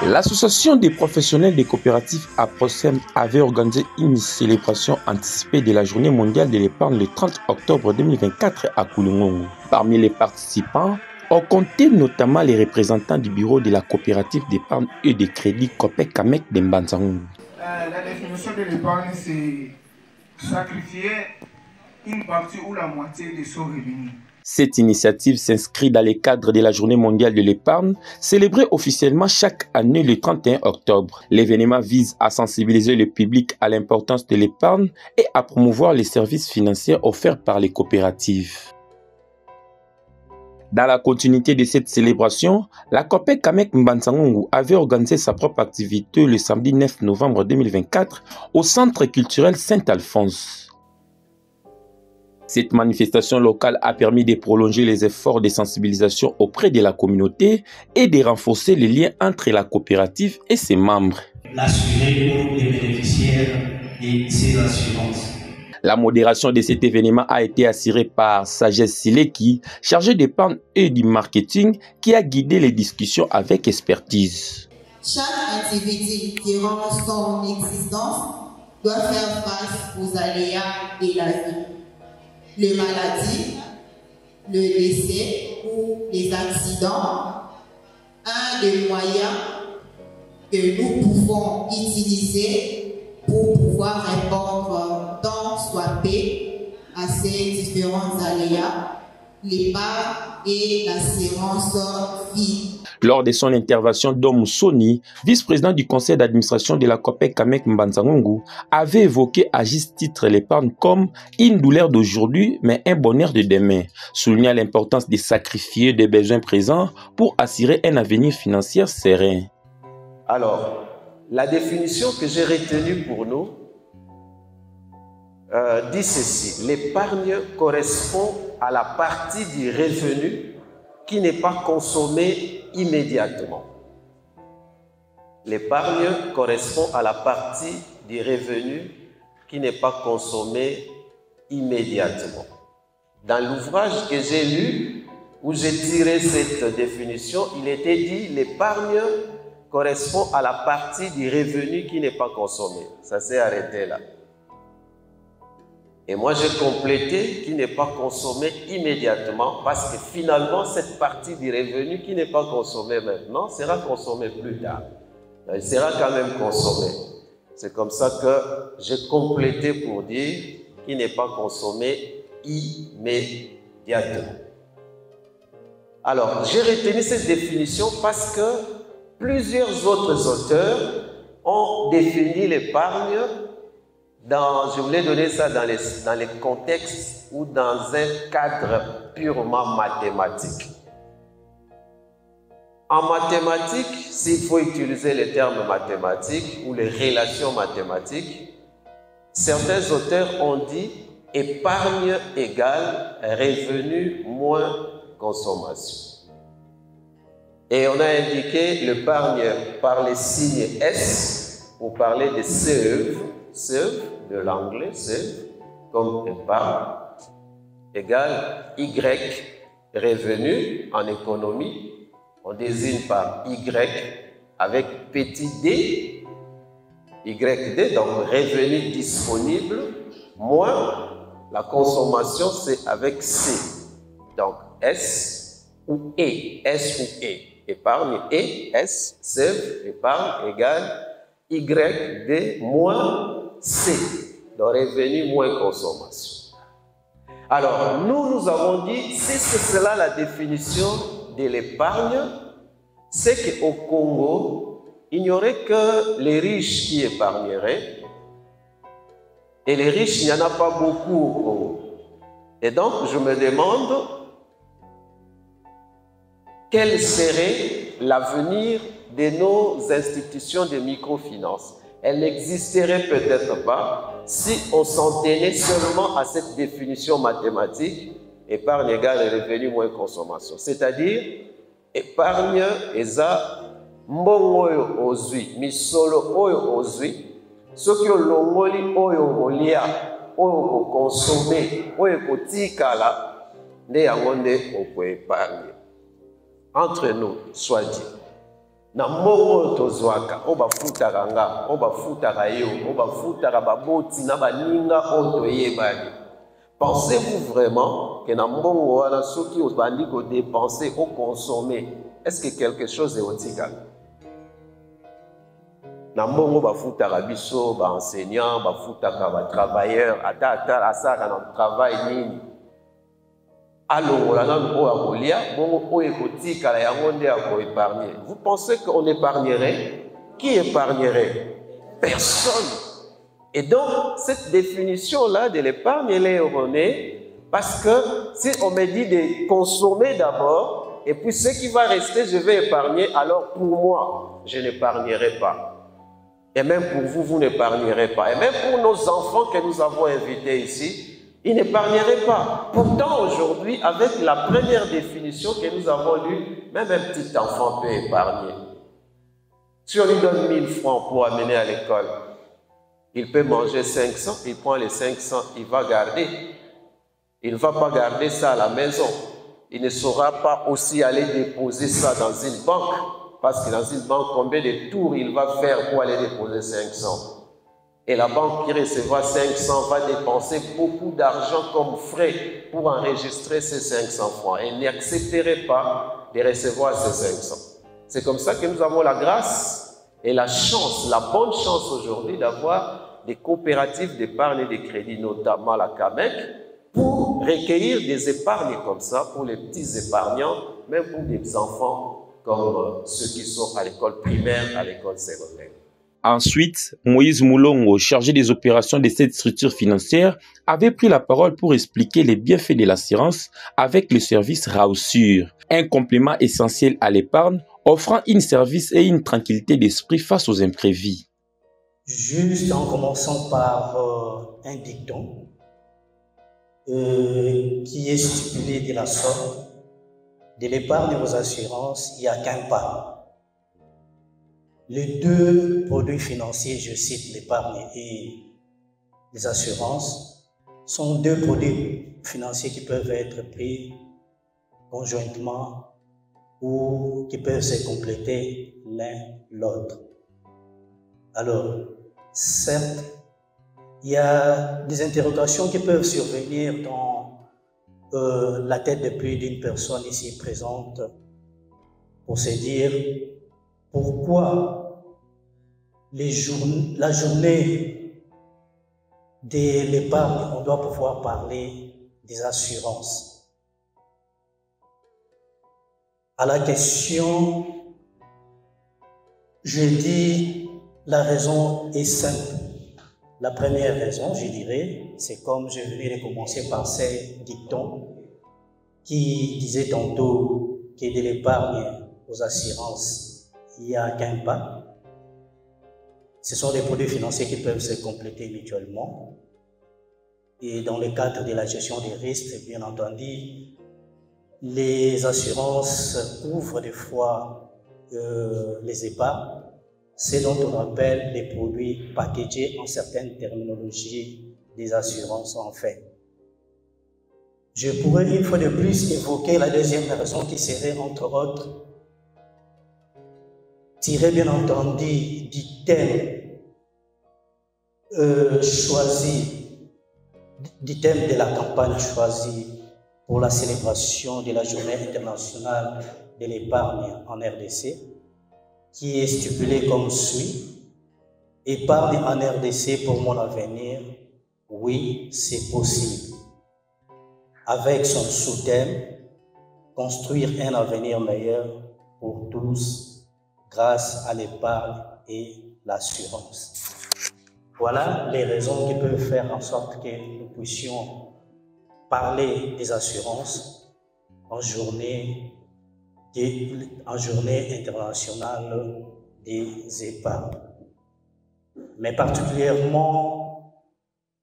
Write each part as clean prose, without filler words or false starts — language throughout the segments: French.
L'association des professionnels des coopératives APROCEM avait organisé une célébration anticipée de la journée mondiale de l'épargne le 30 octobre 2024 à Koulungongo. Parmi les participants, on comptait notamment les représentants du bureau de la coopérative d'épargne et de crédit COPEC Kamek de Mbanzangoungu. La définition de l'épargne, c'est sacrifier une partie ou la moitié de son revenu. Cette initiative s'inscrit dans le cadre de la Journée mondiale de l'épargne, célébrée officiellement chaque année le 31 octobre. L'événement vise à sensibiliser le public à l'importance de l'épargne et à promouvoir les services financiers offerts par les coopératives. Dans la continuité de cette célébration, la COPEC Kamek Mbanzangoungu avait organisé sa propre activité le samedi 9 novembre 2024 au Centre culturel Saint-Alphonse. Cette manifestation locale a permis de prolonger les efforts de sensibilisation auprès de la communauté et de renforcer les liens entre la coopérative et ses membres. L'assurer pour les bénéficiaires de ces assurances. La modération de cet événement a été assurée par Sagesse Sileki, chargée d'épargne et du marketing, qui a guidé les discussions avec expertise. Chaque individu durant son existence doit faire face aux aléas de la vie. Les maladies, le décès ou les accidents, un des moyens que nous pouvons utiliser pour pouvoir répondre tant soit peu à ces différents aléas, l'épargne et l'assurance vie. Lors de son intervention, Dom Soni, vice-président du conseil d'administration de la COPEC Kamek Mbanzangoungu, avait évoqué à juste titre l'épargne comme une douleur d'aujourd'hui, mais un bonheur de demain, soulignant l'importance de sacrifier des besoins présents pour assurer un avenir financier serein. Alors, la définition que j'ai retenue pour nous dit ceci: l'épargne correspond à la partie du revenu qui n'est pas consommée immédiatement. L'épargne correspond à la partie du revenu qui n'est pas consommée immédiatement. Dans l'ouvrage que j'ai lu, où j'ai tiré cette définition, il était dit l'épargne correspond à la partie du revenu qui n'est pas consommé. Ça s'est arrêté là. Et moi, j'ai complété qui n'est pas consommé immédiatement parce que finalement, cette partie du revenu qui n'est pas consommée maintenant sera consommée plus tard. Elle sera quand même consommée. C'est comme ça que j'ai complété pour dire qui n'est pas consommé immédiatement. Alors, j'ai retenu cette définition parce que plusieurs autres auteurs ont défini l'épargne je voulais donner ça dans les contextes ou dans un cadre purement mathématique. En mathématiques, s'il faut utiliser les termes mathématiques ou les relations mathématiques, certains auteurs ont dit épargne égale revenu moins consommation. Et on a indiqué l'épargne par les signes S pour parler de save, de l'anglais, save, comme épargne, égale Y, revenu en économie, on désigne par Y avec petit d, YD, donc revenu disponible, moins la consommation, c'est avec C, donc S ou E, épargne E, S, save, épargne égale YD moins C, donc revenu moins consommation. Alors, nous avons dit, si c'est cela la définition de l'épargne, c'est qu'au Congo, il n'y aurait que les riches qui épargneraient. Et les riches, il n'y en a pas beaucoup au Congo. Et donc, je me demande quel serait l'avenir de nos institutions de microfinance. Elle n'existerait peut-être pas si on s'en tenait seulement à cette définition mathématique, épargne égale revenu moins consommation. C'est-à-dire, épargne eza mbongo oyo ozwi, misolo oyo ozwi, soki olongoli oyo olia, oyo okonsome, oyo kotikala, nde yango nde okoépargne. Entre nous, soit dit. na mbongo tozwaka o bafutaka nga o bafutaka yo o bafutaka baboti na baninga o toyebani. Pensez-vous vraiment que na mbongo wana soki obandi ko dépenser ou consommer, est-ce que quelque chose est otika? Na mbongo bafutaka biso ba enseignants, bafutaka ba travailleurs, ata asaka na travail nini. Vous pensez qu'on épargnerait? Qui épargnerait? Personne. Et donc, cette définition-là de l'épargne, elle est erronée parce que si on me dit de consommer d'abord, et puis ce qui va rester, je vais épargner, alors pour moi, je n'épargnerai pas. Et même pour vous, vous n'épargnerez pas. Et même pour nos enfants que nous avons invités ici, ils n'épargneraient pas. Pourtant, aujourd'hui, avec la première définition que nous avons lue, même un petit enfant peut épargner. Si on lui donne 1000 francs pour amener à l'école, il peut manger 500, il prend les 500, il va garder. Il ne va pas garder ça à la maison. Il ne saura pas aussi aller déposer ça dans une banque. Parce que dans une banque, combien de tours il va faire pour aller déposer 500? Et la banque qui recevra 500 va dépenser beaucoup d'argent comme frais pour enregistrer ces 500 francs. Elle n'accepterait pas de recevoir ces 500. C'est comme ça que nous avons la grâce et la chance, la bonne chance aujourd'hui d'avoir des coopératives d'épargne et de crédit, notamment la CAMEC, pour recueillir des épargnes comme ça pour les petits épargnants, même pour des enfants comme ceux qui sont à l'école primaire, à l'école secondaire. Ensuite, Moïse Moulongo, chargé des opérations de cette structure financière, avait pris la parole pour expliquer les bienfaits de l'assurance avec le service Raossure, un complément essentiel à l'épargne, offrant un service et une tranquillité d'esprit face aux imprévus. Juste en commençant par un dicton qui est stipulé de la sorte: de l'épargne aux assurances, il n'y a qu'un pas. Les deux produits financiers, je cite l'épargne et les assurances, sont deux produits financiers qui peuvent être pris conjointement ou qui peuvent se compléter l'un l'autre. Alors, certes, il y a des interrogations qui peuvent survenir dans la tête de plus d'une personne ici présente pour se dire pourquoi la journée de l'épargne, on doit pouvoir parler des assurances. À la question, je dis la raison est simple. La première raison, je dirais, c'est comme je venais de commencer par ces dictons qui disaient tantôt que de l'épargne aux assurances, il n'y a qu'un pas. Ce sont des produits financiers qui peuvent se compléter mutuellement. Et dans le cadre de la gestion des risques, bien entendu, les assurances couvrent des fois les épargnes. C'est dont on appelle les produits packagés en certaines terminologies des assurances en fait. Je pourrais une fois de plus évoquer la deuxième raison qui serait entre autres tiré bien entendu du thème choisi, du thème de la campagne choisie pour la célébration de la Journée internationale de l'épargne en RDC, qui est stipulé comme suit: épargne en RDC pour mon avenir, oui, c'est possible. Avec son sous-thème, construire un avenir meilleur pour tous grâce à l'épargne et l'assurance. Voilà les raisons qui peuvent faire en sorte que nous puissions parler des assurances en journée internationale des épargnes. Mais particulièrement,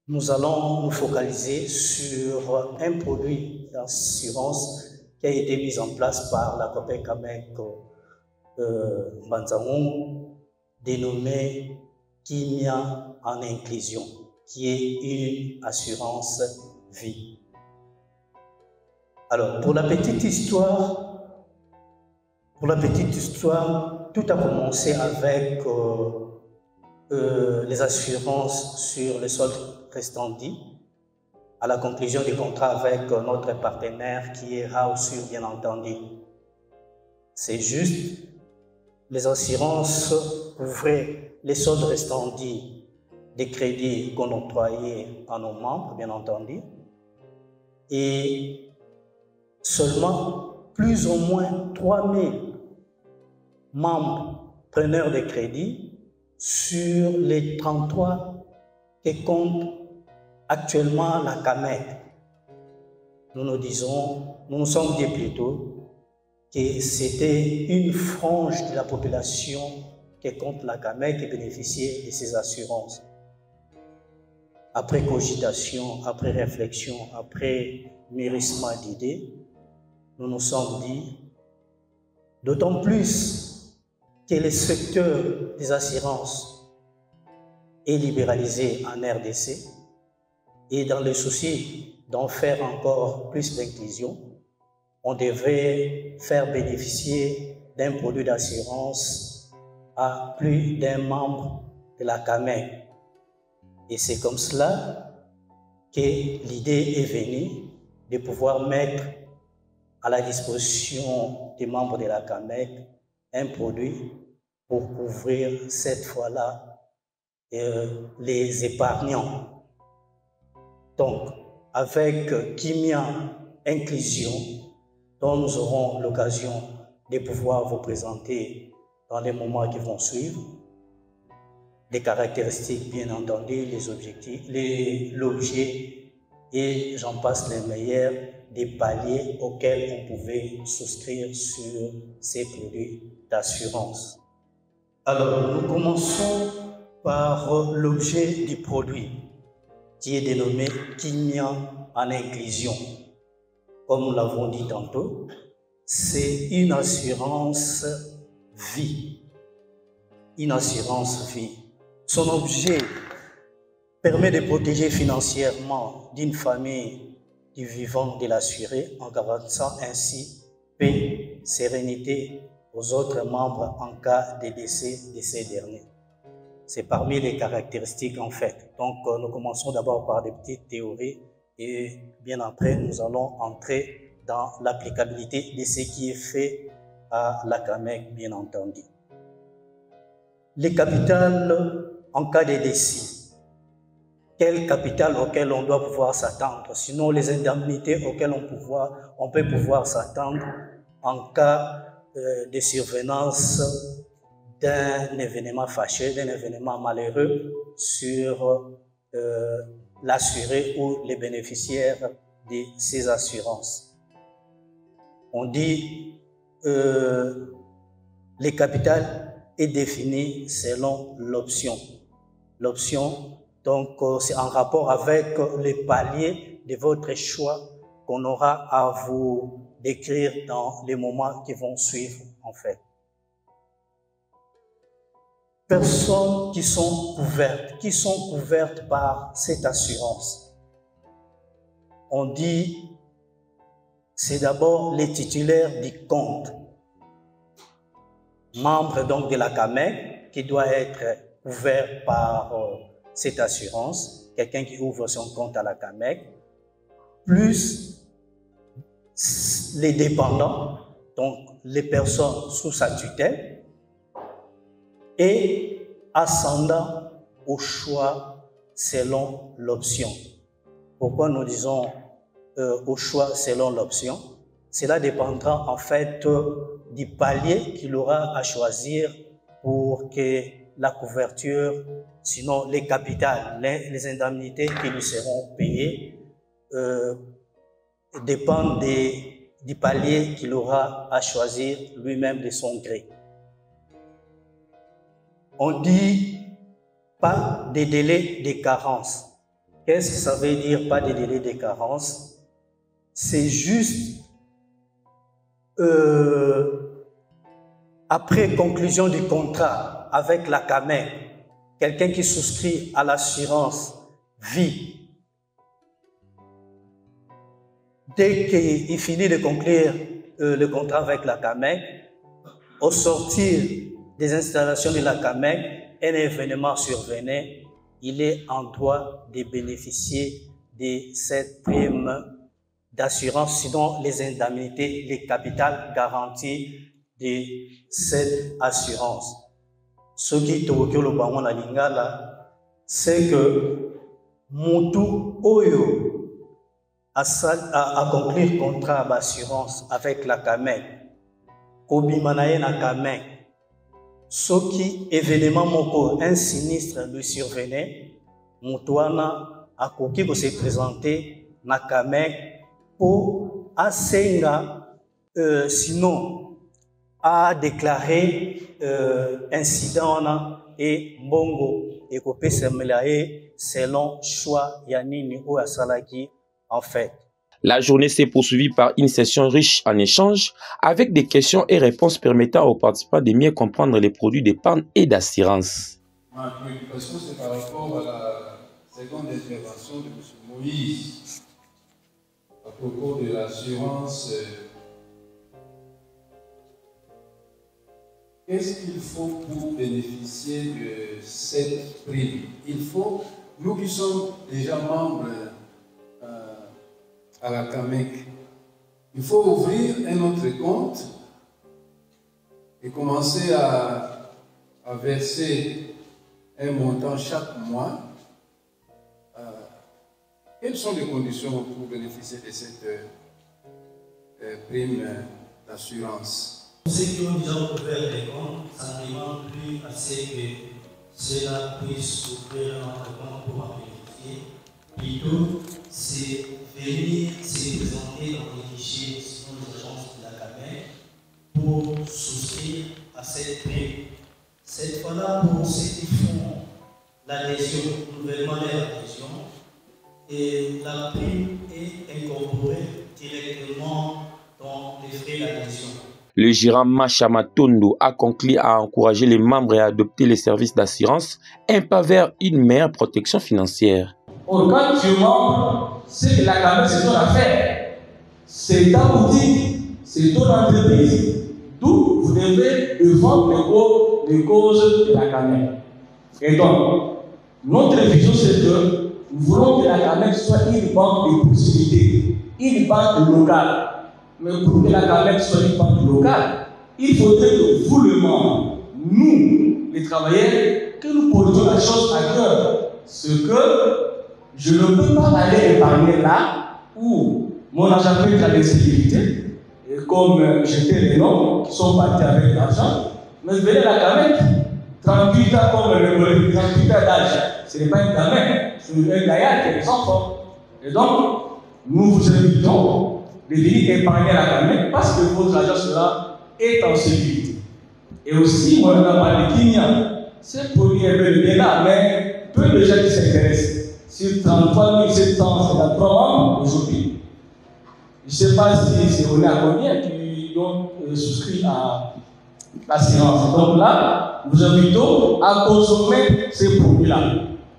nous allons nous focaliser sur un produit d'assurance qui a été mis en place par la COPEC-AMEC Banzamou, dénommé Kimia en inclusion, qui est une assurance vie. Alors, pour la petite histoire, Pour la petite histoire, tout a commencé avec les assurances sur les soldes restants dits, à la conclusion du contrat avec notre partenaire qui est Raosur, bien entendu. C'est juste, les assurances couvraient les soldes restants dits des crédits qu'on octroyait à nos membres, bien entendu, et seulement plus ou moins 3000 membres preneurs de crédit sur les 33 que compte actuellement la CAMEC. Nous nous sommes dit plutôt que c'était une frange de la population que compte la CAMEC qui bénéficiait de ces assurances. Après cogitation, après réflexion, après mûrissement d'idées, nous nous sommes dit, d'autant plus que le secteur des assurances est libéralisé en RDC, et dans le souci d'en faire encore plus d'inclusion, on devrait faire bénéficier d'un produit d'assurance à plus d'un membre de la CAMEC. Et c'est comme cela que l'idée est venue de pouvoir mettre à la disposition des membres de la CAMEC un produit pour couvrir cette fois-là les épargnants. Donc, avec Kimia Inclusion, dont nous aurons l'occasion de pouvoir vous présenter dans les moments qui vont suivre, les caractéristiques, bien entendu, les objectifs, l'objet, et j'en passe les meilleurs, des paliers auxquels on pouvait souscrire sur ces produits d'assurance. Alors, nous commençons par l'objet du produit, qui est dénommé Kimia en inclusion. Comme nous l'avons dit tantôt, c'est une assurance vie. Une assurance vie. Son objet permet de protéger financièrement d'une famille du vivant de l'assuré en garantissant ainsi paix, sérénité aux autres membres en cas de décès de ces derniers. C'est parmi les caractéristiques en fait. Donc nous commençons d'abord par des petites théories et bien après nous allons entrer dans l'applicabilité de ce qui est fait à la CAMEC, bien entendu. Les capitales en cas de décès. Quel capital auquel on doit pouvoir s'attendre? Sinon les indemnités auxquelles on peut pouvoir s'attendre en cas de survenance d'un événement fâcheux, d'un événement malheureux sur l'assuré ou les bénéficiaires de ces assurances. On dit les capitales est défini selon l'option. L'option, donc, c'est en rapport avec les paliers de votre choix qu'on aura à vous décrire dans les moments qui vont suivre, en fait. Personnes qui sont couvertes par cette assurance. On dit, c'est d'abord les titulaires du compte, membre donc de la CAMEC, qui doit être couvert par cette assurance, quelqu'un qui ouvre son compte à la CAMEC, plus les dépendants, donc les personnes sous sa tutelle, et ascendant au choix selon l'option. Pourquoi nous disons au choix selon l'option? Cela dépendra en fait du palier qu'il aura à choisir pour que la couverture, sinon les capitales, les indemnités qui lui seront payées dépendent du palier qu'il aura à choisir lui-même de son gré. On dit pas de délai de carence. Qu'est-ce que ça veut dire pas de délai de carence? C'est juste après conclusion du contrat avec la CAMEC, quelqu'un qui souscrit à l'assurance vie, dès qu'il finit de conclure le contrat avec la CAMEC, au sortir des installations de la CAMEC, un événement survenait, il est en droit de bénéficier de cette prime d'assurance, sinon les indemnités, les capitales garanties de cette assurance. Ce qui est au Bango la Lingala, c'est que Moutou Oyo a accompli contrat d'assurance avec la CAMEC, Kobimanaye na CAMEC, ce qui événement moko, un sinistre lui survenait, Moutouana a coquille pour se présenter na CAMEC pour Asenga, sinon a déclaré incident et Mbongo et Kopé Semelae selon choix Yanini ou Asalaki en fait. La journée s'est poursuivie par une session riche en échanges avec des questions et réponses permettant aux participants de mieux comprendre les produits d'épargne et d'assurance. Ma préoccupation, c'est par rapport à la seconde intervention de M. Moïse à propos de l'assurance. Qu'est-ce qu'il faut pour bénéficier de cette prime? Il faut, nous qui sommes déjà membres à la CAMEC, il faut ouvrir un autre compte et commencer à verser un montant chaque mois. Quelles sont les conditions pour bénéficier de cette prime d'assurance? Ceux qui ont déjà ouvert des comptes, ça ne demande plus assez que cela puisse ouvrir un autre compte pour en bénéficier. Plutôt, c'est venir se présenter dans les fichiers, selon les agences de la CAMEC, pour souscrire à cette prime. Cette fois-là, pour ceux qui font l'adhésion, nouvellement l'adhésion, et la prime est incorporée directement dans les frais d'adhésion. Le gérant Machamatondo a conclu à encourager les membres à adopter les services d'assurance, un pas vers une meilleure protection financière. Or, quand tu es membre, c'est que la CAMEC, c'est ton affaire. C'est ta boutique, c'est ton entreprise. D'où vous devez défendre les causes de la CAMEC. Et donc, notre vision, c'est que nous voulons que la CAMEC soit une banque de proximité, une banque locale. Mais pour que la CAMEC soit une banque locale, il faudrait que vous, le membre, nous, les travailleurs, que nous portions la chose à cœur. Ce que je ne peux pas aller épargner là où mon argent peut être à l'insécurité, et comme j'étais les noms qui sont partis avec l'argent, mais venez à la CAMEC, 38 ans comme le 38 ans d'âge, ce n'est pas une CAMEC, c'est un gaillard qui a des enfants. Et donc, nous vous invitons de venir épargner à la CAMEC parce que votre argent cela est en sécurité. Et aussi, moi, on a parlé de Kenya. C'est pour lui un peu bien là, mais peu de gens qui s'intéressent. Sur 33 753 membres aujourd'hui. Je ne sais pas si on est à combien qui ont souscrit à l'assurance. Donc là, nous invitons à consommer ces produits-là.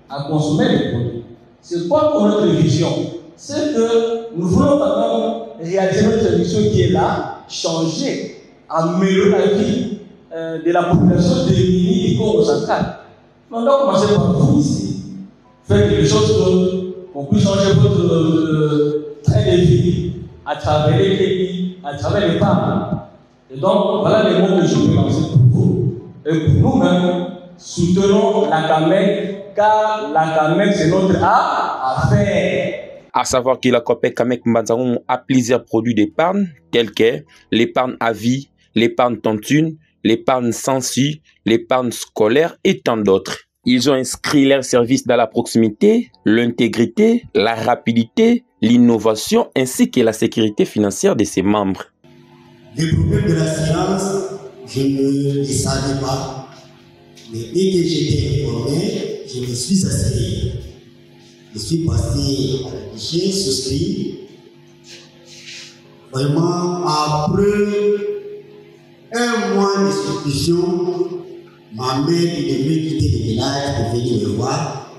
À consommer les produits. C'est quoi pour notre vision? C'est que nous voulons maintenant réaliser notre mission qui est là, changer, améliorer la vie de la population de Mini et Congo central. On doit commencer par vous ici. Faire quelque chose qu'on puisse changer votre train de vie à travers les crédits, à travers les femmes. Et donc, voilà les mots que je peux lancer pour vous. Et pour nous-mêmes, soutenons la CAMEC, car la CAMEC, c'est notre affaire. À savoir que la COPEC CAMEC Mbanzango a plusieurs produits d'épargne, tels que l'épargne à vie, l'épargne tontune, l'épargne sensu, l'épargne scolaire et tant d'autres. Ils ont inscrit leurs services dans la proximité, l'intégrité, la rapidité, l'innovation ainsi que la sécurité financière de ses membres. Les problèmes de l'assurance, je ne les savais pas. Mais dès que j'étais informé, je me suis assuré. Je suis passé à la guichet, souscrit. Vraiment, après un mois de souscription, ma mère qui devait quitter le village pour venir me voir.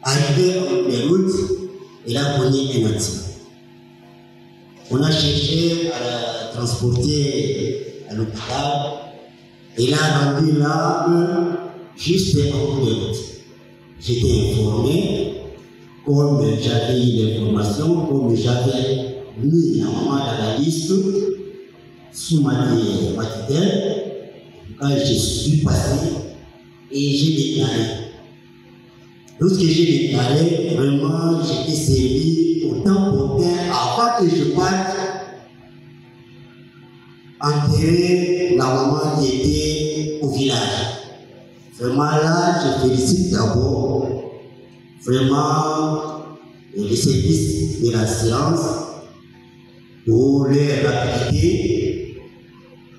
Arrivé en les routes, elle a pogné un accident. On a cherché à la transporter l'hôpital. Il a rendu l'âme juste en bout de route. J'étais informé, comme j'avais eu l'information, comme j'avais mis la maman dans la liste sous ma tutelle. Quand je suis passé et j'ai déclaré. Lorsque j'ai déclaré, vraiment, j'étais servi autant pour bien avant que je parte enterrer la maman qui était au village. Vraiment là, je félicite d'abord vraiment les services de la science pour leur rapidité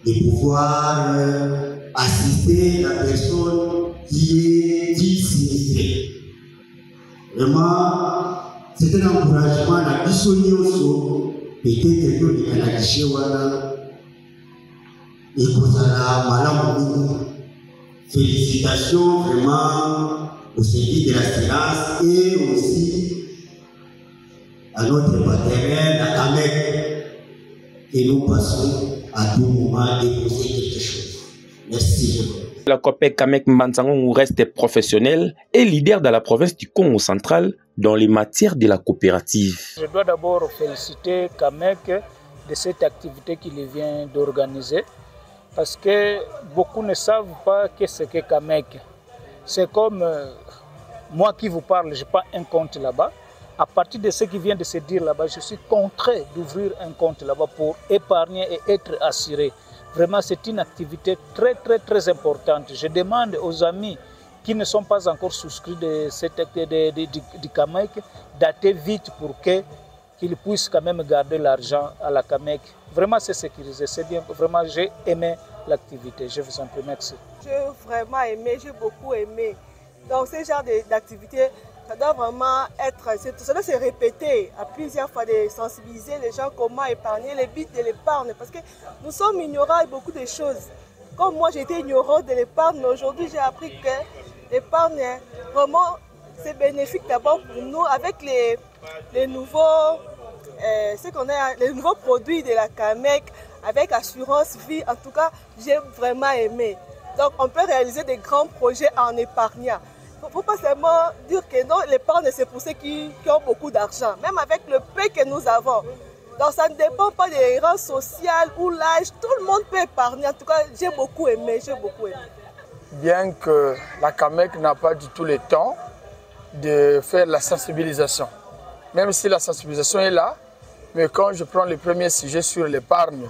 de pouvoir assister la personne qui est dite sinistrée. Vraiment, c'est un encouragement à Bissonioso, peut-être que le Canada et Kosala Malamou. Félicitations vraiment au service de la science et aussi à notre partenaire, la CAMEC, que nous passons à tout moment déposer quelque chose. Merci. La COPEC Kamek Mbanzangongu reste professionnel et leader dans la province du Congo central dans les matières de la coopérative. Je dois d'abord féliciter Kamek de cette activité qu'il vient d'organiser parce que beaucoup ne savent pas qu'est-ce que Kamek. C'est comme moi qui vous parle, je n'ai pas un compte là-bas. À partir de ce qui vient de se dire là-bas, je suis contraint d'ouvrir un compte là-bas pour épargner et être assuré. Vraiment, c'est une activité très importante. Je demande aux amis qui ne sont pas encore souscrits de cette activité du CAMEC d'aller vite pour qu'ils puissent quand même garder l'argent à la CAMEC. Vraiment, c'est sécurisé, c'est bien. Vraiment, j'ai aimé l'activité. Je vous en prie, merci. J'ai vraiment aimé, j'ai beaucoup aimé. Donc, ce genre d'activité, ça doit vraiment être, ça doit se répéter à plusieurs fois, de sensibiliser les gens comment épargner, les buts de l'épargne. Parce que nous sommes ignorants de beaucoup de choses. Comme moi, j'étais ignorant de l'épargne, mais aujourd'hui, j'ai appris que l'épargne, vraiment, c'est bénéfique d'abord pour nous avec les nouveaux, les nouveaux produits de la CAMEC, avec assurance vie. En tout cas, j'ai vraiment aimé. Donc, on peut réaliser des grands projets en épargnant. Il ne faut pas seulement dire que non, l'épargne, c'est pour ceux qui ont beaucoup d'argent. Même avec le peu que nous avons. Donc, ça ne dépend pas des rangs sociaux ou l'âge. Tout le monde peut épargner. En tout cas, j'ai beaucoup aimé. Bien que la CAMEC n'a pas du tout le temps de faire la sensibilisation. Même si la sensibilisation est là, mais quand je prends le premier sujet sur l'épargne,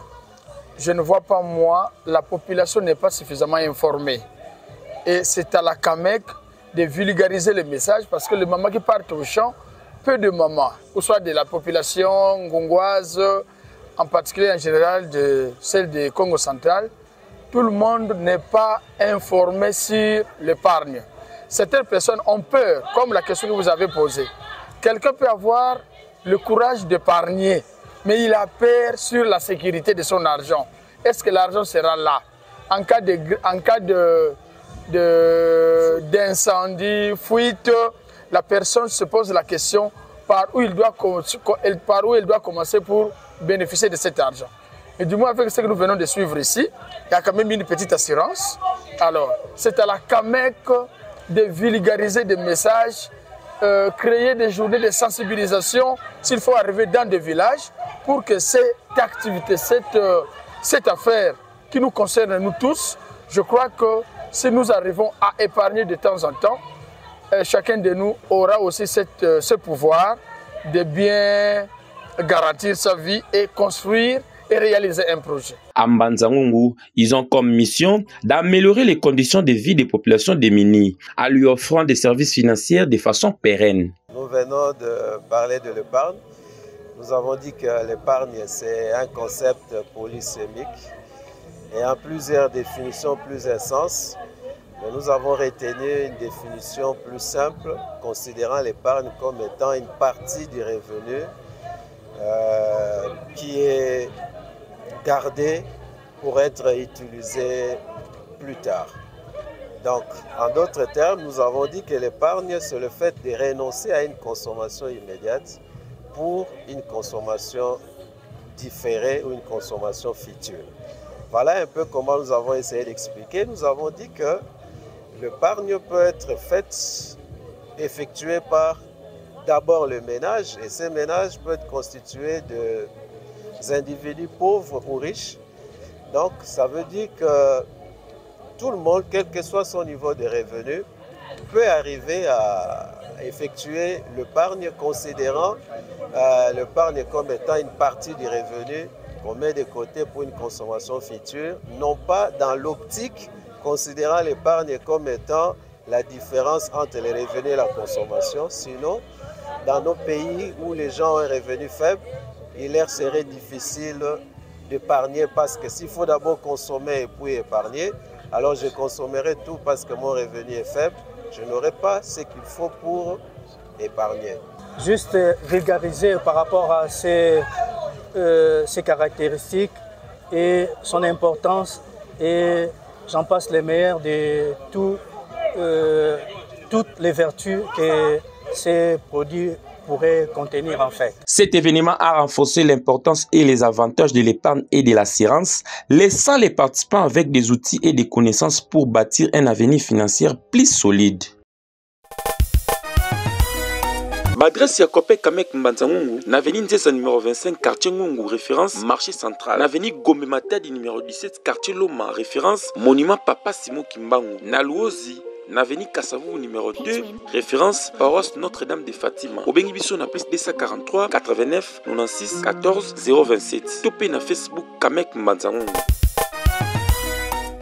je ne vois pas, moi, la population n'est pas suffisamment informée. Et c'est à la CAMEC de vulgariser le message parce que les mamans qui partent au champ, peu de mamans, ou soit de la population ngongoise, en particulier en général de celle du Congo central, tout le monde n'est pas informé sur l'épargne. Certaines personnes ont peur, comme la question que vous avez posée. Quelqu'un peut avoir le courage d'épargner, mais il a peur sur la sécurité de son argent. Est-ce que l'argent sera là? En cas d'incendie, fuite, la personne se pose la question par où elle doit commencer pour bénéficier de cet argent. Et du moins, avec ce que nous venons de suivre ici, il y a quand même une petite assurance. Alors, c'est à la CAMEC de vulgariser des messages, créer des journées de sensibilisation, s'il faut arriver dans des villages, pour que cette activité, cette affaire qui nous concerne nous tous, je crois que si nous arrivons à épargner de temps en temps, chacun de nous aura aussi ce pouvoir de bien garantir sa vie et construire et réaliser un projet. À Mbanzangongu, ils ont comme mission d'améliorer les conditions de vie des populations démunies en lui offrant des services financiers de façon pérenne. Nous venons de parler de l'épargne. Nous avons dit que l'épargne, c'est un concept polysémique et en plusieurs définitions, plusieurs sens. Mais nous avons retenu une définition plus simple, considérant l'épargne comme étant une partie du revenu qui est gardée pour être utilisée plus tard. Donc, en d'autres termes, nous avons dit que l'épargne, c'est le fait de renoncer à une consommation immédiate pour une consommation différée ou une consommation future. Voilà un peu comment nous avons essayé d'expliquer. Nous avons dit que l'épargne peut être faite, effectuée par d'abord le ménage, et ces ménages peuvent être constitués de individus pauvres ou riches. Donc ça veut dire que tout le monde, quel que soit son niveau de revenu, peut arriver à effectuer l'épargne, considérant l'épargne comme étant une partie du revenu qu'on met de côté pour une consommation future, non pas dans l'optique considérant l'épargne comme étant la différence entre les revenus et la consommation, sinon dans nos pays où les gens ont un revenu faible, il leur serait difficile d'épargner parce que s'il faut d'abord consommer et puis épargner, alors je consommerai tout parce que mon revenu est faible, je n'aurai pas ce qu'il faut pour épargner. Juste vulgariser par rapport à ces caractéristiques et son importance, et j'en passe les meilleurs de toutes les vertus que ces produits pourraient contenir en fait. Cet événement a renforcé l'importance et les avantages de l'épargne et de l'assurance, laissant les participants avec des outils et des connaissances pour bâtir un avenir financier plus solide. M'adresse à Kopé Kamek Mbanzangungu, n'avenue Nzesa numéro 25, quartier Ngungu, référence marché central. N'avenue Gombe Matadi numéro 17, quartier Loma, référence monument Papa Simon Kimbangu. Naluozi, n'avenue Kassavou numéro 2, référence paroisse Notre-Dame de Fatima. Au Bengibiso na plus 243 89 96 14 027. Topé na Facebook Kamek Mbanzangungu.